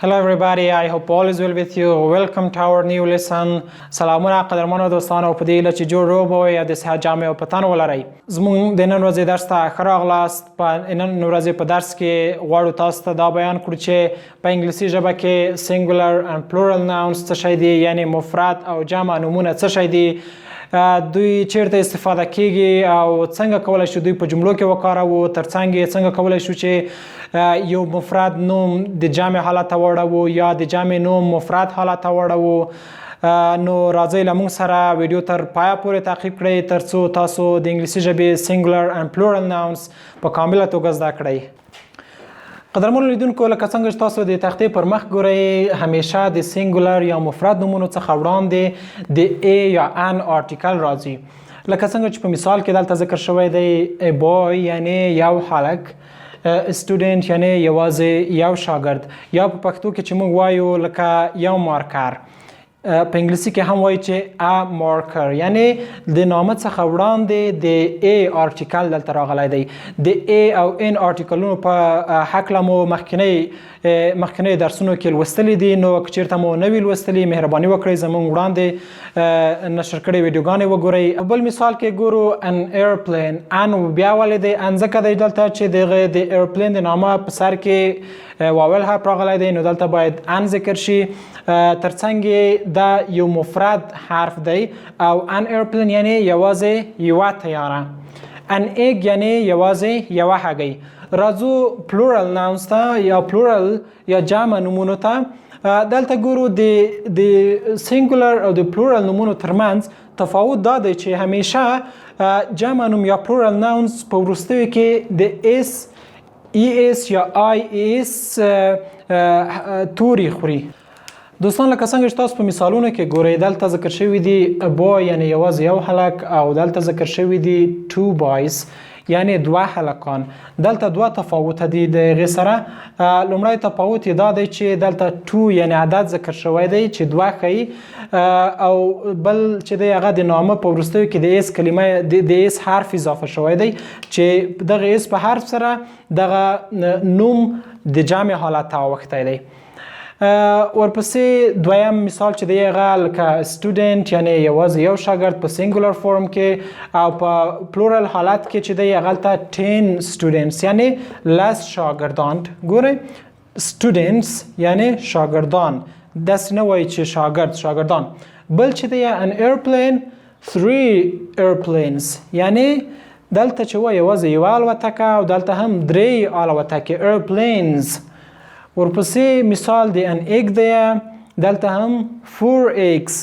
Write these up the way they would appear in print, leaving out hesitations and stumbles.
Hello everybody, I hope all is well with you. Welcome to our new lesson. سلامونه قدرمنو دوستانو په دې لچ جوړ روبو یا د صحت جامع او پتن ولري. زموږ د نن ورځې درس ته خراغلاست. په نن ورځې په درس کې غواړو تاسو ته دا بیان کړو چې په انګلیسي ژبه کې singular and plural nouns څه شي دي، یعنی مفرد او جمع نومونه څه شي دي، دوی چیرته استفاده کیږي او څنګه کولای شو دوی په جملو کې وکاروو، ترڅنګ څنګه کولای شو چې یو مفرد نوم د جمع حالت وړو یا د جمع نوم مفرد حالت وړو. نو راځئ له موږ سره ویډیو تر پایه پورې تعقیب کړئ ترڅو تاسو د انګلیسي ژبې singular and plural nouns په کامله توګه زده کړئ. قدرمنو لیدونکو، لکه څنګه چې تاسو د تختې پر مخ ګورئ، همیشه د سینګولر یا مفرد نومونو څخه وړاندې د ا یا ان آرټیکل راځي. لکه څنګه چې په مثال کې دلته ذکر شوی دی a boy یعنی یو هلک، student یعنی یوازې یو شاګرد، یا په پښتو کې چې موږ وایو لکه یو مارکر. په انګلیسي کې هم وایي چې a marker، یعنی د نامه څخه وړاندې د a آرټیکل دلته راغلی دی. د a او n آرټیکلونو په هکله مو مخکنی درسونو کې لوستلی دي، نو که چیرته مو نه وي لوستلي مهرباني وکړئ زموږ وړاندې نشر کړې ویډیوګانې وګورئ. بل مثال کې ګورو an airplane. ان بیا ولې دی ان ځکه دی دلته چې دغه د ایرپلین د نامه په سر کې واول حرف راغلی دی، نو دلته باید ان ذکر شي. ترڅنګ دا یو مفرد حرف دی او ان ایرپلین یعنی یوازې یوه تیاره. ان ایگ یعنی یوازې یوه هګۍ. راځو پلورل ناونز ته یا پلورل یا جمع نومونو ته. دلته ګورو د سینګولر او د پلورل نومونو ترمنځ تفاوت دا دی چې همیشه جمع نوم یا پلورل ناونز په وروستیو کې د اس یا آی اس توري خوري. دوستان، لکه څنګه چې تاسو په مثالونو کې ګورئ، دلته ذکر شوی دی boy یعنی یوازې یو هلک، او دلته ذکر شوی دی two boys یعنی دوه هلکان. دلته دوه تفاوت دي د هغې سره. لومړی تفاوت یې دا دی چې دلته two یعنی عدد ذکر شوی دی چې دوه ښیي، او بل چې دی هغه د نامه په وروستیو کې د اس کلمه د اس حرف اضافه شوی دی چې دغه اس په حرف سره دغه نوم د جمع حالت ته اوښتی دی. ورپسې دویم مثال چې دی هغه لکه student یعنی یوازې یو شاګرد په سینګولر فورم کې، او په پلورل حالت کې چې دی هغه ته 10 students یعنی لس شاګردان. ګورئ students یعنی شاګردان، داسې نه وایي چې شاګردان. بل چې دی an airplane 3 airplanes یعنی دلته چې وایي یوازې یوه الوتکه او دلته هم 3 الوتکې airplanes. ورپسې مثال د ان ایگ دی، دلته هم 4 eggs،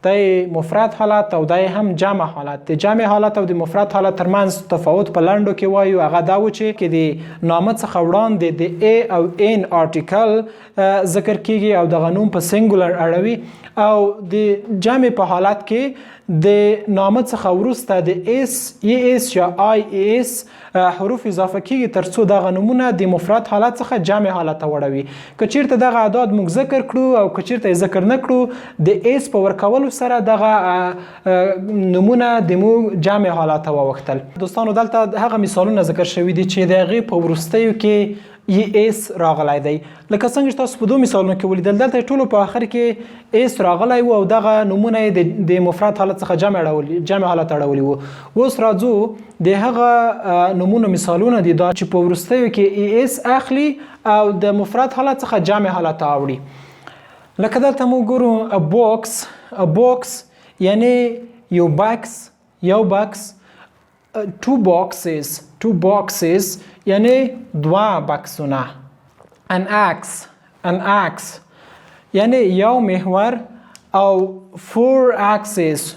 دی مفرد حالت او دی هم جمع حالت. د جمع حالت او د مفرد حالت ترمنځ تفاوت په لنډو کې وایو، هغه دا و چې د نامه څخه وړاندې د a او n آرټیکل ذکر کیږي او دغه نوم په سینګولر اړوي، او د جمع په حالت کې د نامه څخه وروسته د اس یا آی اس حروف اضافه کیږي ترڅو دغه نومونه د مفرد حالت څخه جمع حالت ته وړوي. که چیرته دغه اعداد موږ ذکر کړو او که چیرته ذکر نه کړو، د اس په ورکولو سره دغه نومونه د مو جمع حالت ته واوښتل. دوستانو، دلته هغه مثالونه ذکر شوي دي چې د هغې په وروستیو کې اس راغلی دی. لکه څنګه چې تاسو په 2 مثالونو کې ولیدل، دلته ټولو په آخر کې اس راغلی و او دغه نومونه د مفرد حالت څخه جمع حالت اړولي وو. اوس راځو د هغه نومونو مثالونه دي دا چې په وروستیو کې اس اخلي او د مفرد حالت څخه جمع حالت راوړي. لکه دلته موږ ګورو a box یعنی یو بکس. two boxes یعنی دوه بکسونه. an axe یعنی یو محور، او 4 axes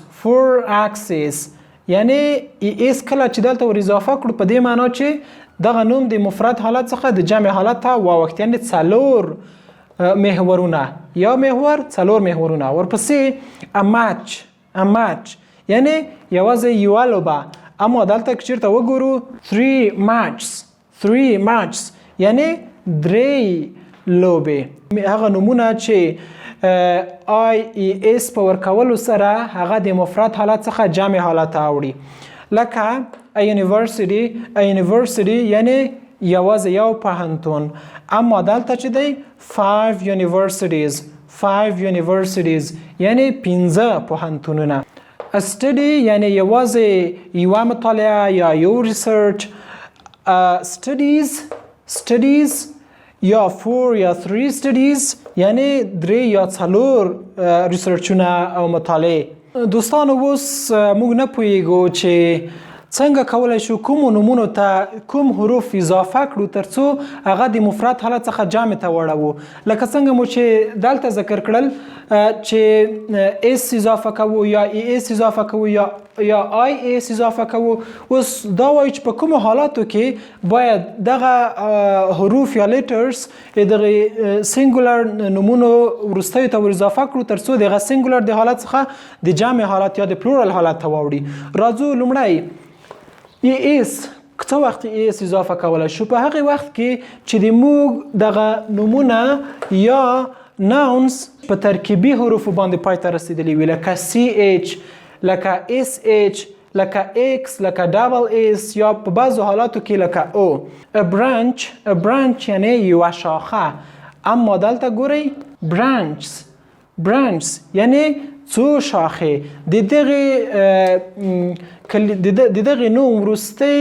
یعنی اس کله چې دلته ور اضافه کړو په دې معنی چې دغه نوم د مفرد حالت څخه د جمع حالت ته واوښت، یعنی 4 محورونه، یا محور 4 محورونه. ورپسې a match یعنی یوازې یوه لوبه، اما دلته که چیرته وګورو 3 matches یعنی 3 لوبې. هغه نومونه چې آی اس په ورکولو سره هغه د مفرد حالت څخه جمع حالت اوړي. لکه a university یعنی یوازې یو پوهنتون. اما دلته چې دی 5 universities یعنی 15 پوهنتونونه. study یعنی یوازې یوه مطالعه یا یو ریسرچ. studies یا 4 یا 3 studies یعنی 3 یا 4 ریسرچونه او مطالعه. دوستان اوس موږ نه پوهیږو چې څنګه کولای شو کوم نومونو ته کوم حروف اضافه کړو ترڅو هغه د مفرد حالت څخه جمع ته وړو. لکه څنګه مو چې دلته ذکر کړل چې اس اضافه کوو یا ای اس اضافه کوو یا آی اس اضافه کوو. اوس دا وایي چې په کومو حالاتو کې باید دغه حروف یا لیټرز دغه سینګولر نومونو وروستیو ته ور اضافه کړو ترڅو دغه سینګولر د حالت څخه د جمع حالت یا د پلورل حالت ته واوړي. راځو لومړی ای اس څه وخت ای اس اضافه کولای شو؟ په هغه وخت کې چې د موږ دغه نومونه یا ناونز په ترکیبي حروف باندې پای ته رسیدلی وي، لکه سی ایچ، لکه اس ایچ، لکه ایکس، لکه ډبل اس، یا په بعضو حالاتو کې لکه او. برانچ یعنی یوه شاخه. اما دلته ګورئ برانچز یعنی څو شاخې. د دغه نوم وروستی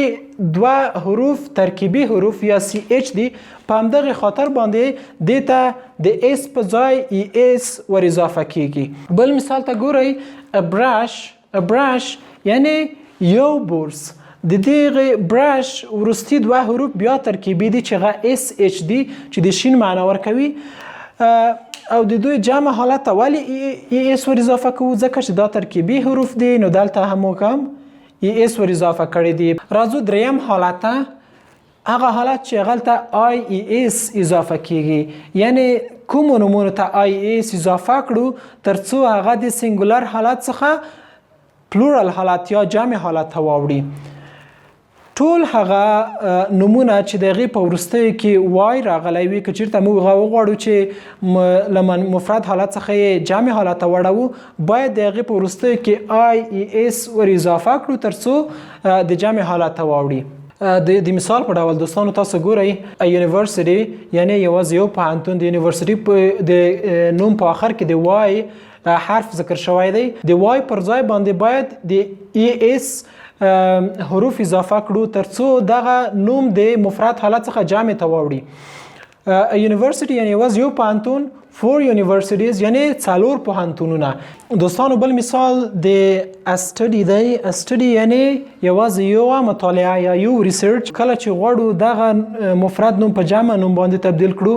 دوه حروف ترکیبي حروف یا سی ایچ دي. په همدغه خاطر باندې دې ته د اس په ځای ای اس ور اضافه کیږي. بل مثال ته ګورئ برش یعنی یو برس. د دغه برش وروستی دوه حروف بیا ترکیبي دي چې هغه اس ایچ دي چې د شین معنا ورکوي. او د دوی جمع حالت ولی ای اس ور اضافه کوو ځکه چې دا ترکیبي حروف دي، نو دلته هم کوم ای اس ور اضافه کړی دي. راځو دریم حالت ته، هغه حالت چې غلطه آی ای اس اضافه کیږي، یعنی کوم نومونو ته آی ای اس اضافه کړو ترڅو هغه د سینګولر حالت څخه پلورل حالت یا جمع حالت ته واوړي. ټول هغه نومونه چې دغه په وروستیو کې وای راغلی وي، که چیرته موږ وغواړو چې له مفرد حالت څخه جمع حالت ته وړو، باید دغه په وروستیو کې آی ای اس ور اضافه کړو ترڅو د جمع حالت ته واوړي. د مثال په ډول دوستانو تاسو ګورئ یونیورسيټي یعنی یوازې یو پوهنتون. د یونیورسيټي د نوم په آخر کې د وای حرف ذکر شوی دی. د وای پر ځای باندې باید د ای اس حروف اضافه کړو ترڅو دغه نوم د مفرد حالت څخه جمع ته واوړي. یونیورسيټي یعنی یوازې یو پوهنتون. 4 universities یعنی 4 پوهنتونونه. دوستانو بل مثال د استډي دی. استډي یعنی یوازې یو مطالعه یا یو ریسرچ. کله چې غواړو دغه مفرد نوم په جمع نوم باندې تبدیل کړو،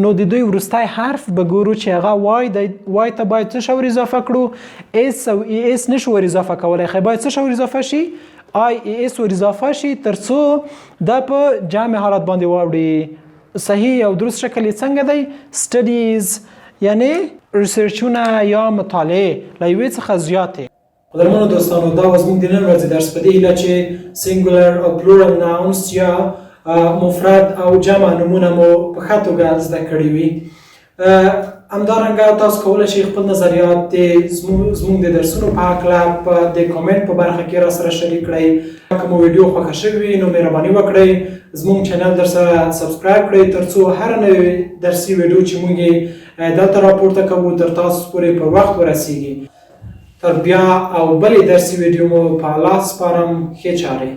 نو د دوی وروستی حرف به ګورو چې هغه وای دی. وای ته باید څه شی ور اضافه کړو؟ اس او ای اس نشو ور اضافه کولی، خو باید څه شی ور اضافه شي؟ آی ای اس ور اضافه شي ترڅو دا په جمع حالت باندې واوړي. صحیح او درست شکل یې څنګه دی؟ سټډیز یعنی ریسرچونه یا مطالعه له یوې څخه زیاتې. قدرمنو دوستانو، دا و زموږ د نن ورځې درس په دې هیله چې سینګولر او پلورل ناونز یا مفرد او جمع نومونه مو په ښه توګه زده کړي وي. همدارنګه تاسو کولی شئ خپل نظریات زموږ د درسونو په هکله د کامنټ په برخه کې راسره شریک کړئ. که مو ویډیو خوښه شوې وي نو مهرباني وکړئ زموږ چینل درسره سبسکرایب کړئ ترڅو هر نوې درسي ویډیو چې موږ دلته راپورته کوو تر تاسو پورې په وخت ورسیږي. تر بیا او بلې درسي ویډیو مو په الله سپارم. ښې چارې.